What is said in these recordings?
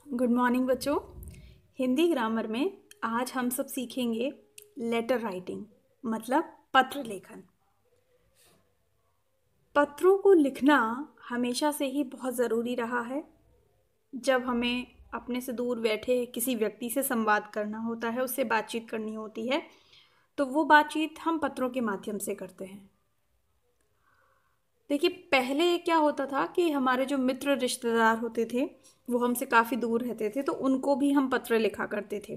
Good morning बच्चों। Hindi grammar में आज हम सब सीखेंगे लेटर राइटिंग, मतलब पत्र लेखन। पत्रों को लिखना हमेशा से ही बहुत ज़रूरी रहा है। जब हमें अपने से दूर बैठे किसी व्यक्ति से संवाद करना होता है, उससे बातचीत करनी होती है, तो वो बातचीत हम पत्रों के माध्यम से करते हैं। देखिए, पहले क्या होता था कि हमारे जो मित्र रिश्तेदार होते थे वो हमसे काफ़ी दूर रहते थे, तो उनको भी हम पत्र लिखा करते थे।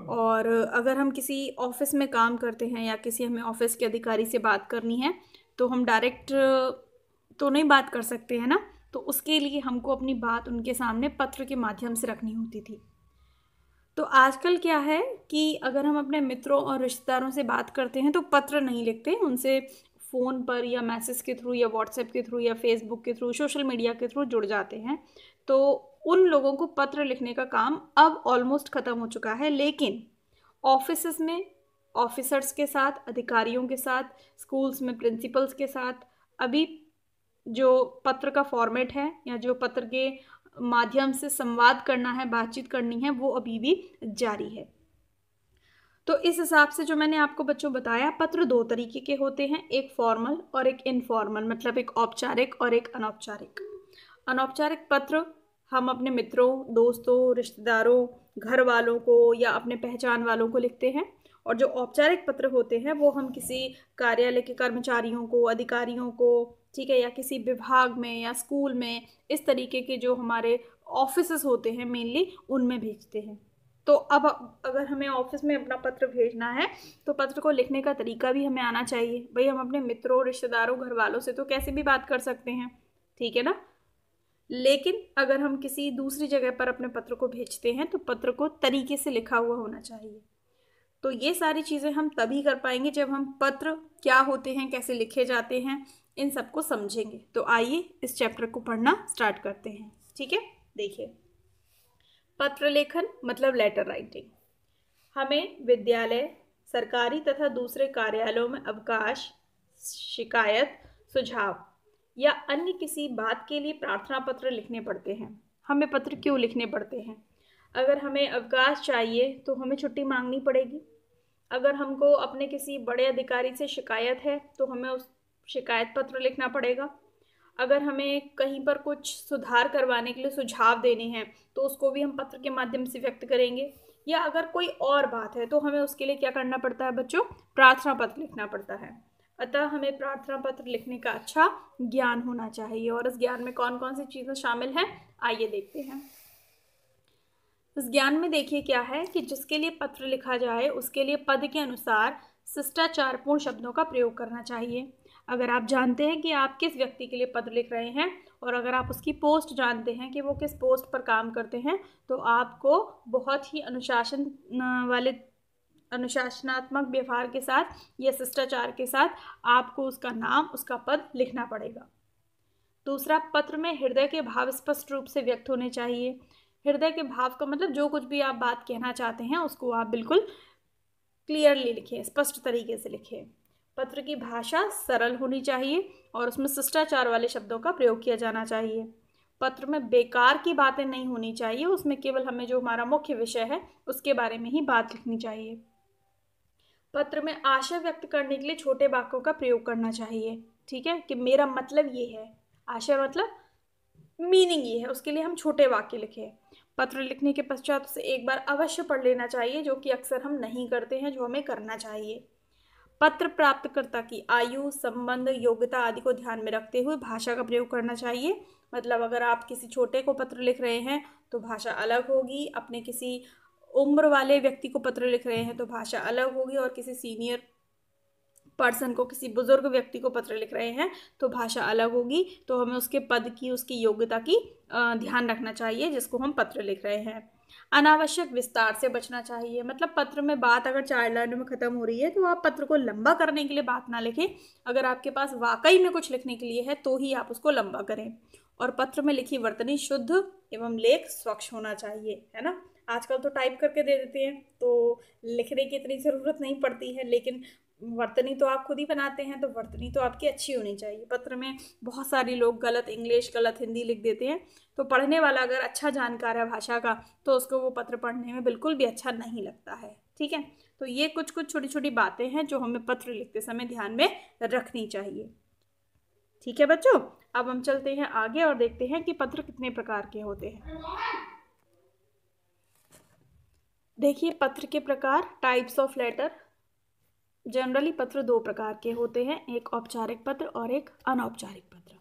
और अगर हम किसी ऑफिस में काम करते हैं या किसी हमें ऑफिस के अधिकारी से बात करनी है, तो हम डायरेक्ट तो नहीं बात कर सकते हैं ना, तो उसके लिए हमको अपनी बात उनके सामने पत्र के माध्यम से रखनी होती थी। तो आजकल क्या है कि अगर हम अपने मित्रों और रिश्तेदारों से बात करते हैं तो पत्र नहीं लिखते, उनसे फ़ोन पर या मैसेज के थ्रू या व्हाट्सएप के थ्रू या फेसबुक के थ्रू, सोशल मीडिया के थ्रू जुड़ जाते हैं। तो उन लोगों को पत्र लिखने का काम अब ऑलमोस्ट ख़त्म हो चुका है, लेकिन ऑफिसेस में ऑफिसर्स के साथ, अधिकारियों के साथ, स्कूल्स में प्रिंसिपल्स के साथ अभी जो पत्र का फॉर्मेट है या जो पत्र के माध्यम से संवाद करना है, बातचीत करनी है, वो अभी भी जारी है। तो इस हिसाब से जो मैंने आपको बच्चों बताया, पत्र दो तरीके के होते हैं, एक फॉर्मल और एक इनफॉर्मल, मतलब एक औपचारिक और एक अनौपचारिक। अनौपचारिक पत्र हम अपने मित्रों, दोस्तों, रिश्तेदारों, घर वालों को या अपने पहचान वालों को लिखते हैं, और जो औपचारिक पत्र होते हैं वो हम किसी कार्यालय के कर्मचारियों को, अधिकारियों को, ठीक है, या किसी विभाग में या स्कूल में, इस तरीके के जो हमारे ऑफिसेस होते हैं मेनली, उनमें भेजते हैं। तो अब अगर हमें ऑफिस में अपना पत्र भेजना है तो पत्र को लिखने का तरीका भी हमें आना चाहिए। भाई, हम अपने मित्रों, रिश्तेदारों, घर वालों से तो कैसे भी बात कर सकते हैं, ठीक है ना। लेकिन अगर हम किसी दूसरी जगह पर अपने पत्र को भेजते हैं तो पत्र को तरीके से लिखा हुआ होना चाहिए। तो ये सारी चीज़ें हम तभी कर पाएंगे जब हम पत्र क्या होते हैं, कैसे लिखे जाते हैं, इन सबको समझेंगे। तो आइए इस चैप्टर को पढ़ना स्टार्ट करते हैं। ठीक है, देखिए, पत्र लेखन मतलब लेटर राइटिंग। हमें विद्यालय, सरकारी तथा दूसरे कार्यालयों में अवकाश, शिकायत, सुझाव या अन्य किसी बात के लिए प्रार्थना पत्र लिखने पड़ते हैं। हमें पत्र क्यों लिखने पड़ते हैं? अगर हमें अवकाश चाहिए तो हमें छुट्टी मांगनी पड़ेगी। अगर हमको अपने किसी बड़े अधिकारी से शिकायत है तो हमें उस शिकायत पत्र लिखना पड़ेगा। अगर हमें कहीं पर कुछ सुधार करवाने के लिए सुझाव देने हैं तो उसको भी हम पत्र के माध्यम से व्यक्त करेंगे। या अगर कोई और बात है तो हमें उसके लिए क्या करना पड़ता है बच्चों? प्रार्थना पत्र लिखना पड़ता है। अतः हमें प्रार्थना पत्र लिखने का अच्छा ज्ञान होना चाहिए। और इस ज्ञान में कौन कौन सी चीज़ें शामिल हैं, आइए देखते हैं। इस ज्ञान में देखिए क्या है कि जिसके लिए पत्र लिखा जाए उसके लिए पद के अनुसार शिष्टाचारपूर्ण शब्दों का प्रयोग करना चाहिए। अगर आप जानते हैं कि आप किस व्यक्ति के लिए पत्र लिख रहे हैं और अगर आप उसकी पोस्ट जानते हैं कि वो किस पोस्ट पर काम करते हैं, तो आपको बहुत ही अनुशासनात्मक व्यवहार के साथ या शिष्टाचार के साथ आपको उसका नाम, उसका पद लिखना पड़ेगा। दूसरा, पत्र में हृदय के भाव स्पष्ट रूप से व्यक्त होने चाहिए। हृदय के भाव का मतलब जो कुछ भी आप बात कहना चाहते हैं उसको आप बिल्कुल क्लियरली लिखें, स्पष्ट तरीके से लिखें। पत्र की भाषा सरल होनी चाहिए और उसमें शिष्टाचार वाले शब्दों का प्रयोग किया जाना चाहिए। पत्र में बेकार की बातें नहीं होनी चाहिए, उसमें केवल हमें जो हमारा मुख्य विषय है उसके बारे में ही बात लिखनी चाहिए। पत्र में आशा व्यक्त करने के लिए छोटे वाक्यों का प्रयोग करना चाहिए। ठीक है, कि मेरा मतलब ये है, आशा मतलब मीनिंग ये है, उसके लिए हम छोटे वाक्य लिखें। पत्र लिखने के पश्चात उसे एक बार अवश्य पढ़ लेना चाहिए, जो कि अक्सर हम नहीं करते हैं, जो हमें करना चाहिए। पत्र प्राप्तकर्ता की आयु, संबंध, योग्यता आदि को ध्यान में रखते हुए भाषा का प्रयोग करना चाहिए। मतलब अगर आप किसी छोटे को पत्र लिख रहे हैं तो भाषा अलग होगी, अपने किसी उम्र वाले व्यक्ति को पत्र लिख रहे हैं तो भाषा अलग होगी, और किसी सीनियर पर्सन को, किसी बुजुर्ग व्यक्ति को पत्र लिख रहे हैं तो भाषा अलग होगी। तो हमें उसके पद की, उसकी योग्यता की ध्यान रखना चाहिए जिसको हम पत्र लिख रहे हैं। अनावश्यक विस्तार से बचना चाहिए। मतलब पत्र में बात अगर 4 लाइनों में ख़त्म हो रही है तो आप पत्र को लंबा करने के लिए बात ना लिखें। अगर आपके पास वाकई में कुछ लिखने के लिए है तो ही आप उसको लंबा करें। और पत्र में लिखी वर्तनी शुद्ध एवं लेख स्वच्छ होना चाहिए, है ना। आजकल तो टाइप करके दे देते हैं तो लिखने की इतनी ज़रूरत नहीं पड़ती है, लेकिन वर्तनी तो आप खुद ही बनाते हैं, तो वर्तनी तो आपकी अच्छी होनी चाहिए। पत्र में बहुत सारे लोग गलत इंग्लिश, गलत हिंदी लिख देते हैं, तो पढ़ने वाला अगर अच्छा जानकार है भाषा का तो उसको वो पत्र पढ़ने में बिल्कुल भी अच्छा नहीं लगता है। ठीक है, तो ये कुछ कुछ छोटी छोटी बातें हैं जो हमें पत्र लिखते समय ध्यान में रखनी चाहिए। ठीक है बच्चों, अब हम चलते हैं आगे और देखते हैं कि पत्र कितने प्रकार के होते हैं। देखिए पत्र के प्रकार, टाइप्स ऑफ लेटर। जनरली पत्र दो प्रकार के होते हैं, एक औपचारिक पत्र और एक अनौपचारिक पत्र।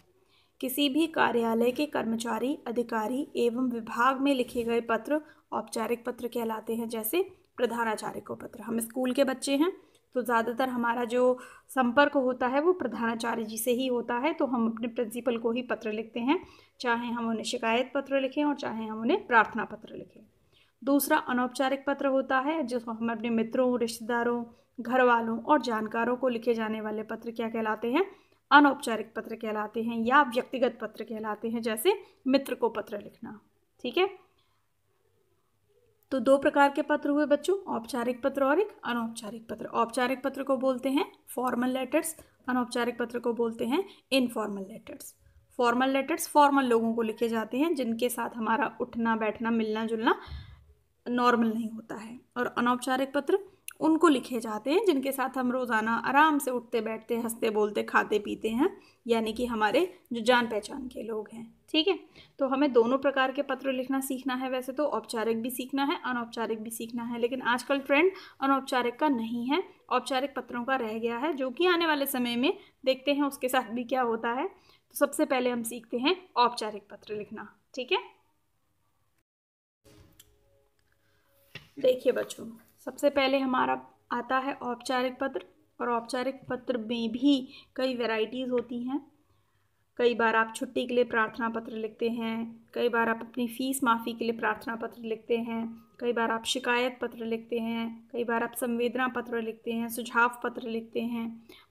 किसी भी कार्यालय के कर्मचारी, अधिकारी एवं विभाग में लिखे गए पत्र औपचारिक पत्र कहलाते हैं। जैसे प्रधानाचार्य को पत्र, हम स्कूल के बच्चे हैं तो ज़्यादातर हमारा जो संपर्क होता है वो प्रधानाचार्य जी से ही होता है, तो हम अपने प्रिंसिपल को ही पत्र लिखते हैं, चाहे हम उन्हें शिकायत पत्र लिखें और चाहे हम उन्हें प्रार्थना पत्र लिखें। दूसरा अनौपचारिक पत्र होता है जिसको हम अपने मित्रों, रिश्तेदारों, घर वालों और जानकारों को लिखे जाने वाले पत्र क्या कहलाते हैं? अनौपचारिक पत्र कहलाते हैं या व्यक्तिगत पत्र कहलाते हैं, जैसे मित्र को पत्र लिखना। ठीक है, तो दो प्रकार के पत्र हुए बच्चों, औपचारिक पत्र और एक अनौपचारिक पत्र। औपचारिक पत्र को बोलते हैं फॉर्मल लेटर्स, अनौपचारिक पत्र को बोलते हैं informal letters. Formal letters formal लोगों को लिखे जाते हैं जिनके साथ हमारा उठना बैठना मिलना जुलना नॉर्मल नहीं होता है, और अनौपचारिक पत्र उनको लिखे जाते हैं जिनके साथ हम रोज़ाना आराम से उठते बैठते हंसते बोलते खाते पीते हैं, यानी कि हमारे जो जान पहचान के लोग हैं। ठीक है, तो हमें दोनों प्रकार के पत्र लिखना सीखना है। वैसे तो औपचारिक भी सीखना है, अनौपचारिक भी सीखना है, लेकिन आजकल ट्रेंड अनौपचारिक का नहीं है, औपचारिक पत्रों का रह गया है, जो कि आने वाले समय में देखते हैं उसके साथ भी क्या होता है। तो सबसे पहले हम सीखते हैं औपचारिक पत्र लिखना। ठीक है, देखिए बच्चों, सबसे पहले हमारा आता है औपचारिक पत्र, और औपचारिक पत्र में भी कई वैरायटीज़ होती हैं। कई बार आप छुट्टी के लिए प्रार्थना पत्र लिखते हैं, कई बार आप अपनी फ़ीस माफ़ी के लिए प्रार्थना पत्र लिखते हैं, कई बार आप शिकायत पत्र लिखते हैं, कई बार आप संवेदना पत्र लिखते हैं, सुझाव पत्र लिखते हैं।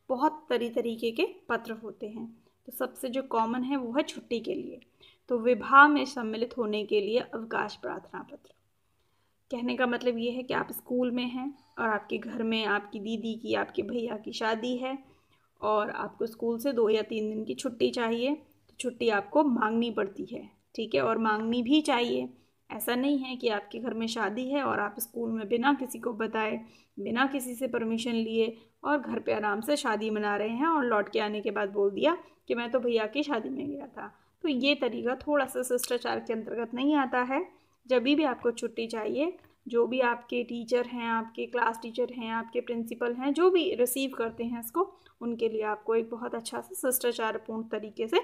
बहुत तरीके के पत्र होते हैं। तो सबसे जो कॉमन है वो है छुट्टी के लिए, तो विवाह में सम्मिलित होने के लिए अवकाश प्रार्थना पत्र। कहने का मतलब ये है कि आप स्कूल में हैं और आपके घर में आपकी दीदी की, आपके भैया की शादी है और आपको स्कूल से 2 या 3 दिन की छुट्टी चाहिए, तो छुट्टी आपको मांगनी पड़ती है। ठीक है, और मांगनी भी चाहिए। ऐसा नहीं है कि आपके घर में शादी है और आप स्कूल में बिना किसी को बताए, बिना किसी से परमिशन लिए और घर पे आराम से शादी मना रहे हैं और लौट के आने के बाद बोल दिया कि मैं तो भैया की शादी में गया था। तो ये तरीका थोड़ा सा शिष्टाचार के अंतर्गत नहीं आता है। जब भी आपको छुट्टी चाहिए, जो भी आपके टीचर हैं, आपके क्लास टीचर हैं, आपके प्रिंसिपल हैं, जो भी रिसीव करते हैं इसको, उनके लिए आपको एक बहुत अच्छा सा शिष्टाचारपूर्ण तरीके से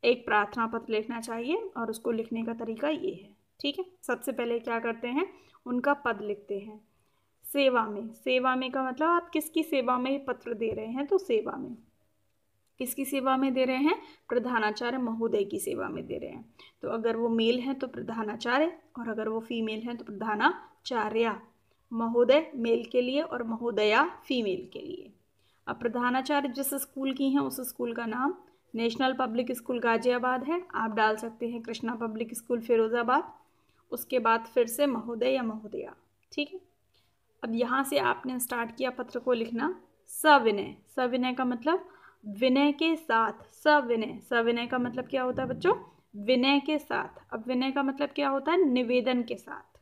एक प्रार्थना पत्र लिखना चाहिए, और उसको लिखने का तरीका ये है। ठीक है, सबसे पहले क्या करते हैं, उनका पद लिखते हैं। सेवा में, सेवा में का मतलब आप किसकी सेवा में पत्र दे रहे हैं, तो सेवा में किसकी सेवा में दे रहे हैं, प्रधानाचार्य महोदय की सेवा में दे रहे हैं। तो अगर वो मेल हैं तो प्रधानाचार्य, और अगर वो फीमेल हैं तो प्रधानाचार्या। महोदय मेल के लिए और महोदया फीमेल के लिए। अब प्रधानाचार्य जिस स्कूल की हैं उस स्कूल का नाम नेशनल पब्लिक स्कूल गाजियाबाद है, आप डाल सकते हैं कृष्णा पब्लिक स्कूल फिरोज़ाबाद। उसके बाद फिर से महोदय या महोदया। ठीक है, अब यहाँ से आपने स्टार्ट किया पत्र को लिखना। सविनय, सविनय का मतलब विनय के साथ, सविनय। सविनय का मतलब क्या होता है बच्चों, विनय के साथ। अब विनय का मतलब क्या होता है, निवेदन के साथ,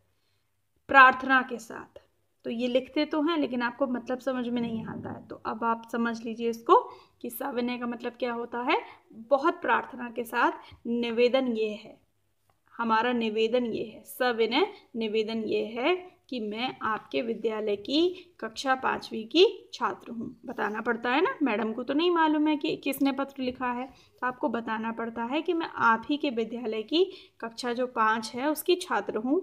प्रार्थना के साथ। तो ये लिखते तो हैं लेकिन आपको मतलब समझ में नहीं आता है, तो अब आप समझ लीजिए इसको कि सविनय का मतलब क्या होता है, बहुत प्रार्थना के साथ निवेदन ये है, हमारा निवेदन ये है। सविनय निवेदन ये है कि मैं आपके विद्यालय की कक्षा 5वीं की छात्र हूँ। बताना पड़ता है ना, मैडम को तो नहीं मालूम है कि किसने पत्र लिखा है, तो आपको बताना पड़ता है कि मैं आप ही के विद्यालय की कक्षा जो 5 है उसकी छात्र हूँ।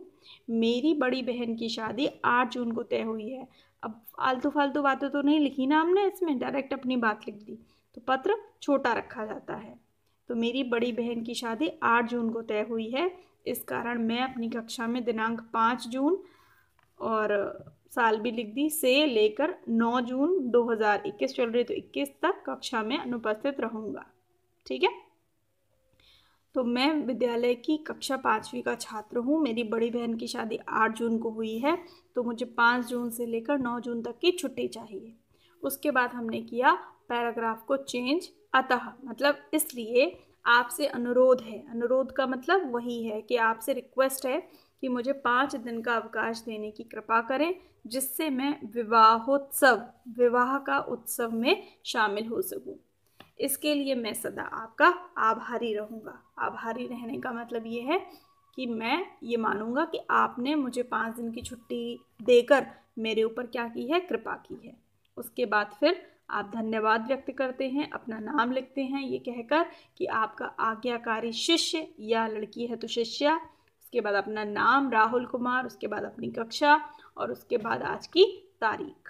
मेरी बड़ी बहन की शादी 8 जून को तय हुई है। अब आलतू फालतू बातें तो नहीं लिखी ना हमने इसमें, डायरेक्ट अपनी बात लिख दी, तो पत्र छोटा रखा जाता है। तो मेरी बड़ी बहन की शादी 8 जून को तय हुई है, इस कारण मैं अपनी कक्षा में दिनांक 5 जून और साल भी लिख दी से लेकर 9 जून 2021 चल रही तो 21 तक कक्षा में अनुपस्थित रहूँगा। ठीक है, तो मैं विद्यालय की कक्षा 5वीं का छात्र हूँ। मेरी बड़ी बहन की शादी 8 जून को हुई है, तो मुझे 5 जून से लेकर 9 जून तक की छुट्टी चाहिए। उसके बाद हमने किया पैराग्राफ को चेंज, अतः मतलब इसलिए आपसे अनुरोध है। अनुरोध का मतलब वही है कि आपसे रिक्वेस्ट है कि मुझे 5 दिन का अवकाश देने की कृपा करें, जिससे मैं विवाह का उत्सव में शामिल हो सकूं। इसके लिए मैं सदा आपका आभारी रहूँगा। आभारी रहने का मतलब ये है कि मैं ये मानूंगा कि आपने मुझे 5 दिन की छुट्टी देकर मेरे ऊपर क्या की है, कृपा की है। उसके बाद फिर आप धन्यवाद व्यक्त करते हैं, अपना नाम लिखते हैं ये कहकर कि आपका आज्ञाकारी शिष्य, या लड़की है तो शिष्या। उसके बाद अपना नाम राहुल कुमार, उसके बाद अपनी कक्षा और उसके बाद आज की तारीख।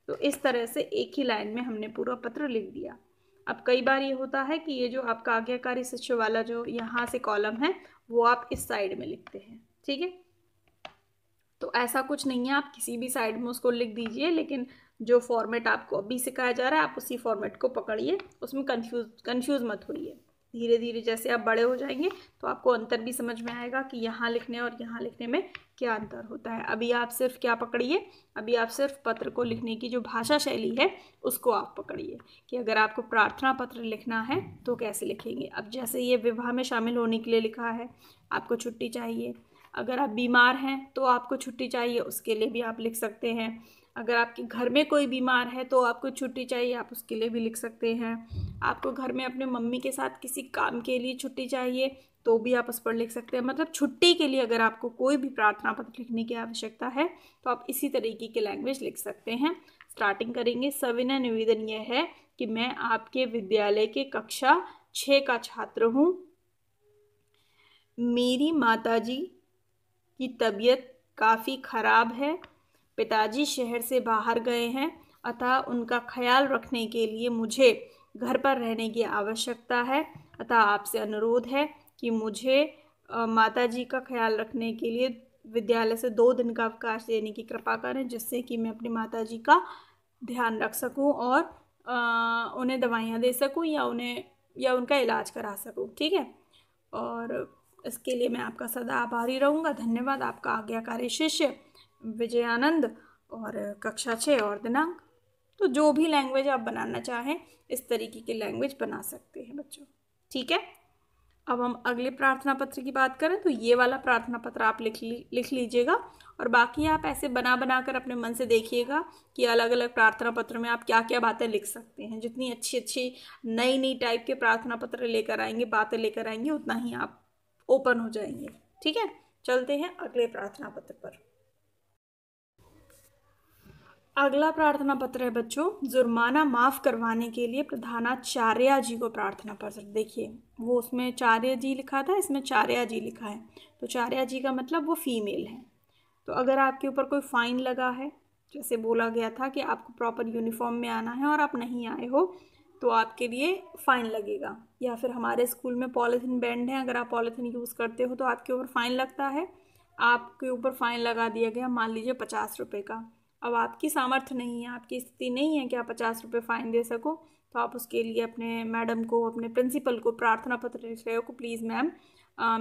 तो इस तरह से एक ही लाइन में हमने पूरा पत्र लिख दिया। अब कई बार ये होता है कि ये जो आपका आज्ञाकारी शिष्य वाला जो यहाँ से कॉलम है वो आप इस साइड में लिखते हैं, ठीक है। तो ऐसा कुछ नहीं है, आप किसी भी साइड में उसको लिख दीजिए, लेकिन जो फॉर्मेट आपको अभी सिखाया जा रहा है आप उसी फॉर्मेट को पकड़िए, उसमें कंफ्यूज मत होइए। धीरे धीरे जैसे आप बड़े हो जाएंगे तो आपको अंतर भी समझ में आएगा कि यहाँ लिखने और यहाँ लिखने में क्या अंतर होता है। अभी आप सिर्फ क्या पकड़िए, अभी आप सिर्फ पत्र को लिखने की जो भाषा शैली है उसको आप पकड़िए कि अगर आपको प्रार्थना पत्र लिखना है तो कैसे लिखेंगे। अब जैसे ये विवाह में शामिल होने के लिए लिखा है, आपको छुट्टी चाहिए। अगर आप बीमार हैं तो आपको छुट्टी चाहिए, उसके लिए भी आप लिख सकते हैं। अगर आपके घर में कोई बीमार है तो आपको छुट्टी चाहिए, आप उसके लिए भी लिख सकते हैं। आपको घर में अपने मम्मी के साथ किसी काम के लिए छुट्टी चाहिए तो भी आप उस पर लिख सकते हैं। मतलब छुट्टी के लिए अगर आपको कोई भी प्रार्थना पत्र लिखने की आवश्यकता है तो आप इसी तरीके की लैंग्वेज लिख सकते हैं। स्टार्टिंग करेंगे। सविनय निवेदन यह है कि मैं आपके विद्यालय के कक्षा 6 का छात्र हूँ। मेरी माताजी की तबीयत काफ़ी ख़राब है। पिताजी शहर से बाहर गए हैं, अतः उनका ख्याल रखने के लिए मुझे घर पर रहने की आवश्यकता है। अतः आपसे अनुरोध है कि मुझे माताजी का ख्याल रखने के लिए विद्यालय से 2 दिन का अवकाश देने की कृपा करें, जिससे कि मैं अपनी माताजी का ध्यान रख सकूं और उन्हें दवाइयाँ दे सकूं या उनका इलाज करा सकूं, ठीक है। और इसके लिए मैं आपका सदा आभारी रहूँगा। धन्यवाद। आपका आज्ञाकारी शिष्य विजयानंद, और कक्षा 6 और दिनांक। तो जो भी लैंग्वेज आप बनाना चाहें इस तरीके की लैंग्वेज बना सकते हैं बच्चों, ठीक है। अब हम अगले प्रार्थना पत्र की बात करें तो ये वाला प्रार्थना पत्र आप लिख लीजिएगा, और बाकी आप ऐसे बना कर अपने मन से देखिएगा कि अलग अलग प्रार्थना पत्र में आप क्या क्या बातें लिख सकते हैं। जितनी अच्छी अच्छी नई टाइप के प्रार्थना पत्र लेकर आएंगे, बातें लेकर आएंगे, उतना ही आप ओपन हो जाएंगे, ठीक है। चलते हैं अगले प्रार्थना पत्र पर। अगला प्रार्थना पत्र है बच्चों, जुर्माना माफ़ करवाने के लिए प्रधानाचार्य जी को प्रार्थना पत्र। देखिए वो उसमें चार्य जी लिखा था, इसमें चार्या जी लिखा है। तो चार्या जी का मतलब वो फीमेल है। तो अगर आपके ऊपर कोई फ़ाइन लगा है, जैसे बोला गया था कि आपको प्रॉपर यूनिफॉर्म में आना है और आप नहीं आए हो तो आपके लिए फ़ाइन लगेगा। या फिर हमारे स्कूल में पॉलीथीन बैंड है, अगर आप पॉलीथीन यूज़ करते हो तो आपके ऊपर फ़ाइन लगता है। आपके ऊपर फ़ाइन लगा दिया गया, मान लीजिए 50 रुपये का। अब आपकी सामर्थ्य नहीं है, आपकी स्थिति नहीं है कि आप 50 रुपये फ़ाइन दे सको, तो आप उसके लिए अपने मैडम को, अपने प्रिंसिपल को प्रार्थना पत्र लिख रहे हो कि प्लीज़ मैम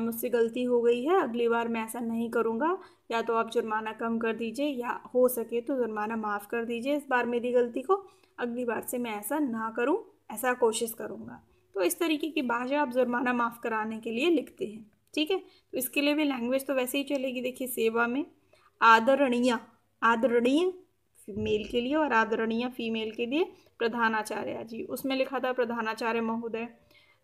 मुझसे गलती हो गई है, अगली बार मैं ऐसा नहीं करूँगा। या तो आप जुर्माना कम कर दीजिए या हो सके तो जुर्माना माफ़ कर दीजिए इस बार मेरी गलती को, अगली बार से मैं ऐसा ना करूँ, ऐसा कोशिश करूँगा। तो इस तरीके की भाषा आप जुर्माना माफ़ कराने के लिए लिखते हैं, ठीक है। तो इसके लिए भी लैंग्वेज तो वैसे ही चलेगी। देखिए सेवा में आदरणीय, आदरणीय मेल के लिए और आदरणीय फीमेल के लिए प्रधानाचार्य जी, उसमें लिखा था प्रधानाचार्य महोदय।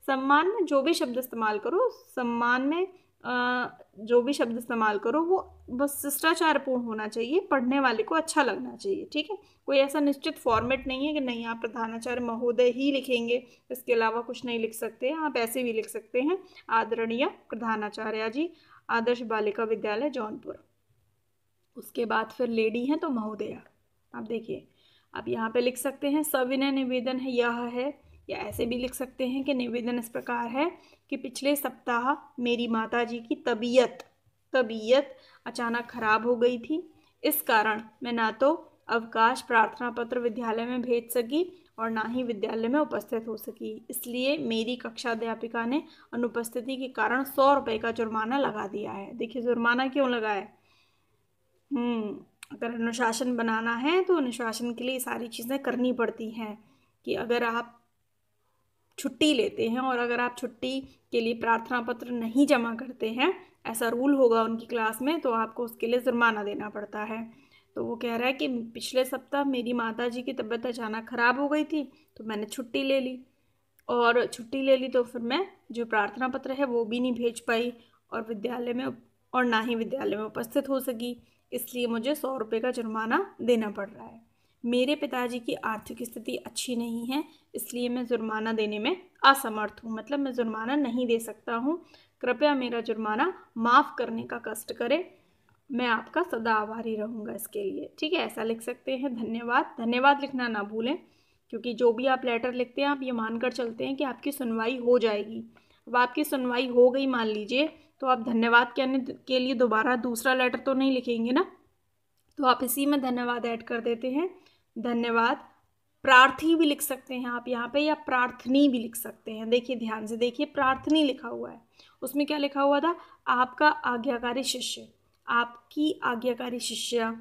सम्मान में जो भी शब्द इस्तेमाल करो, सम्मान में जो भी शब्द इस्तेमाल करो वो बस शिष्टाचारपूर्ण होना चाहिए, पढ़ने वाले को अच्छा लगना चाहिए, ठीक है। कोई ऐसा निश्चित फॉर्मेट नहीं है कि नहीं आप प्रधानाचार्य महोदय ही लिखेंगे, इसके अलावा कुछ नहीं लिख सकते, आप ऐसे भी लिख सकते हैं आदरणीय प्रधानाचार्य जी, आदर्श बालिका विद्यालय जौनपुर। उसके बाद फिर लेडी हैं तो महोदया। आप देखिए आप यहाँ पे लिख सकते हैं सविनय निवेदन है यह है, या ऐसे भी लिख सकते हैं कि निवेदन इस प्रकार है कि पिछले सप्ताह मेरी माताजी की तबीयत अचानक खराब हो गई थी। इस कारण मैं ना तो अवकाश प्रार्थना पत्र विद्यालय में भेज सकी और ना ही विद्यालय में उपस्थित हो सकी। इसलिए मेरी कक्षा अध्यापिका ने अनुपस्थिति के कारण 100 रुपये का जुर्माना लगा दिया है। देखिए जुर्माना क्यों लगा है, अगर अनुशासन बनाना है तो अनुशासन के लिए सारी चीज़ें करनी पड़ती हैं कि अगर आप छुट्टी लेते हैं और अगर आप छुट्टी के लिए प्रार्थना पत्र नहीं जमा करते हैं, ऐसा रूल होगा उनकी क्लास में, तो आपको उसके लिए जुर्माना देना पड़ता है। तो वो कह रहा है कि पिछले सप्ताह मेरी माताजी की तबीयत अचानक ख़राब हो गई थी, तो मैंने छुट्टी ले ली, और छुट्टी ले ली तो फिर मैं जो प्रार्थना पत्र है वो भी नहीं भेज पाई और विद्यालय में और ना ही विद्यालय में उपस्थित हो सकी, इसलिए मुझे 100 रुपये का जुर्माना देना पड़ रहा है। मेरे पिताजी की आर्थिक स्थिति अच्छी नहीं है, इसलिए मैं जुर्माना देने में असमर्थ हूँ, मतलब मैं जुर्माना नहीं दे सकता हूँ। कृपया मेरा जुर्माना माफ़ करने का कष्ट करें, मैं आपका सदा आभारी रहूँगा इसके लिए। ठीक है, ऐसा लिख सकते हैं। धन्यवाद, धन्यवाद लिखना ना भूलें, क्योंकि जो भी आप लेटर लिखते हैं आप ये मानकर चलते हैं कि आपकी सुनवाई हो जाएगी। अब आपकी सुनवाई हो गई मान लीजिए, तो आप धन्यवाद कहने के लिए दोबारा दूसरा लेटर तो नहीं लिखेंगे ना, तो आप इसी में धन्यवाद ऐड कर देते हैं। धन्यवाद। प्रार्थी भी लिख सकते हैं आप यहाँ पे, या प्रार्थनी भी लिख सकते हैं। देखिए ध्यान से देखिए, प्रार्थनी लिखा हुआ है, उसमें क्या लिखा हुआ था? आपका आज्ञाकारी शिष्य, आपकी आज्ञाकारी शिष्या।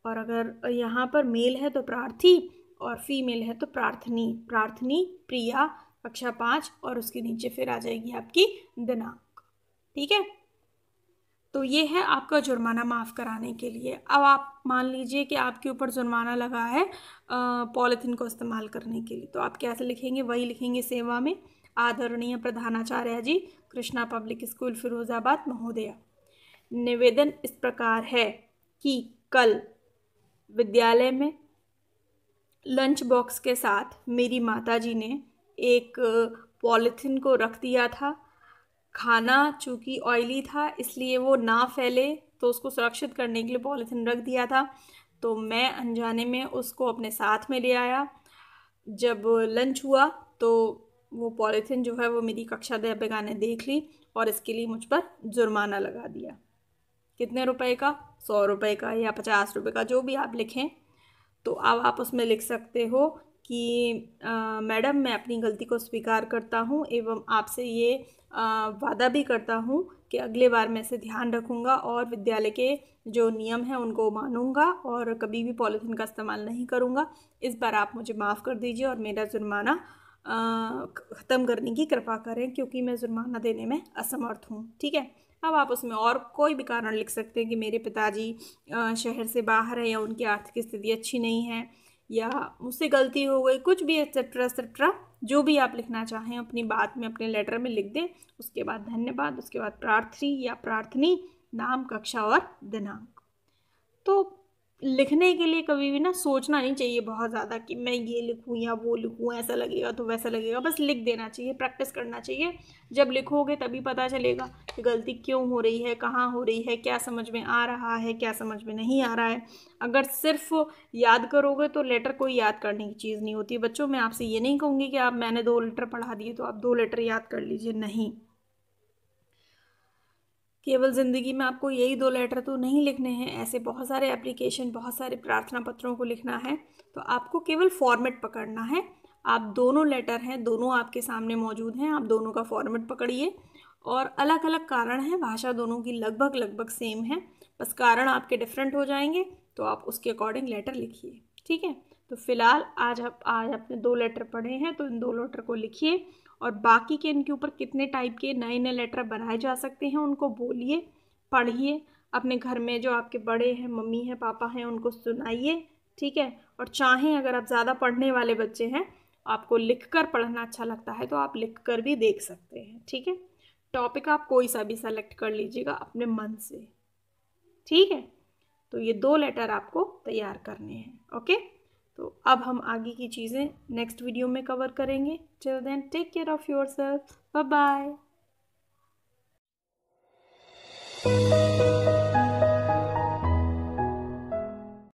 और अगर यहाँ पर मेल है तो प्रार्थी और फीमेल है तो प्रार्थनी। प्रार्थनी प्रिया, कक्षा 5, और उसके नीचे फिर आ जाएगी आपकी दिनांक। ठीक है, तो ये है आपका जुर्माना माफ़ कराने के लिए। अब आप मान लीजिए कि आपके ऊपर जुर्माना लगा है पॉलीथीन को इस्तेमाल करने के लिए, तो आप कैसे लिखेंगे? वही लिखेंगे सेवा में। आदरणीय प्रधानाचार्य जी, कृष्णा पब्लिक स्कूल फिरोज़ाबाद महोदया, निवेदन इस प्रकार है कि कल विद्यालय में लंच बॉक्स के साथ मेरी माताजी ने एक पॉलीथीन को रख दिया था। खाना चूँकि ऑयली था इसलिए वो ना फैले, तो उसको सुरक्षित करने के लिए पॉलीथीन रख दिया था, तो मैं अनजाने में उसको अपने साथ में ले आया। जब लंच हुआ तो वो पॉलीथीन जो है वो मेरी कक्षा अध्यापिका ने देख ली और इसके लिए मुझ पर जुर्माना लगा दिया। कितने रुपए का? 100 रुपये का या 50 रुपये का, जो भी आप लिखें। तो अब आप उसमें लिख सकते हो कि मैडम, मैं अपनी गलती को स्वीकार करता हूँ एवं आपसे ये वादा भी करता हूँ कि अगले बार मैं इसे ध्यान रखूँगा और विद्यालय के जो नियम हैं उनको मानूँगा और कभी भी पॉलीथीन का इस्तेमाल नहीं करूँगा। इस बार आप मुझे माफ़ कर दीजिए और मेरा जुर्माना ख़त्म करने की कृपा करें, क्योंकि मैं जुर्माना देने में असमर्थ हूँ। ठीक है, अब आप उसमें और कोई भी कारण लिख सकते हैं कि मेरे पिताजी शहर से बाहर है या उनकी आर्थिक स्थिति अच्छी नहीं है या मुझसे गलती हो गई, कुछ भी एक्सेट्रा एक्सेट्रा, जो भी आप लिखना चाहें अपनी बात में, अपने लेटर में लिख दें। उसके बाद धन्यवाद, उसके बाद प्रार्थी या प्रार्थनी, नाम, कक्षा और दिनांक। तो लिखने के लिए कभी भी ना सोचना नहीं चाहिए बहुत ज़्यादा कि मैं ये लिखूँ या वो लिखूँ, ऐसा लगेगा तो वैसा लगेगा, बस लिख देना चाहिए, प्रैक्टिस करना चाहिए। जब लिखोगे तभी पता चलेगा कि गलती क्यों हो रही है, कहाँ हो रही है, क्या समझ में आ रहा है, क्या समझ में नहीं आ रहा है। अगर सिर्फ याद करोगे तो लेटर कोई याद करने की चीज़ नहीं होती। बच्चों, मैं आपसे ये नहीं कहूँगी कि आप मैंने 2 लेटर पढ़ा दिए तो आप 2 लेटर याद कर लीजिए, नहीं। केवल ज़िंदगी में आपको यही 2 लेटर तो नहीं लिखने हैं, ऐसे बहुत सारे एप्लीकेशन, बहुत सारे प्रार्थना पत्रों को लिखना है। तो आपको केवल फॉर्मेट पकड़ना है। आप दोनों लेटर हैं, दोनों आपके सामने मौजूद हैं, आप दोनों का फॉर्मेट पकड़िए। और अलग अलग कारण हैं, भाषा दोनों की लगभग लगभग सेम है, बस कारण आपके डिफरेंट हो जाएंगे, तो आप उसके अकॉर्डिंग लेटर लिखिए। ठीक है, तो फिलहाल आज आपने 2 लेटर पढ़े हैं, तो इन 2 लेटर को लिखिए और बाकी के इनके ऊपर कितने टाइप के नए नए लेटर बनाए जा सकते हैं उनको बोलिए, पढ़िए, अपने घर में जो आपके बड़े हैं, मम्मी हैं, पापा हैं, उनको सुनाइए। ठीक है, और चाहें अगर आप ज़्यादा पढ़ने वाले बच्चे हैं, आपको लिखकर पढ़ना अच्छा लगता है, तो आप लिखकर भी देख सकते हैं। ठीक है, टॉपिक आप कोई सा भी सेलेक्ट कर लीजिएगा अपने मन से। ठीक है, तो ये 2 लेटर आपको तैयार करने हैं। ओके, तो अब हम आगे की चीज़ें नेक्स्ट वीडियो में कवर करेंगे। Till then, take care of yourself, bye bye.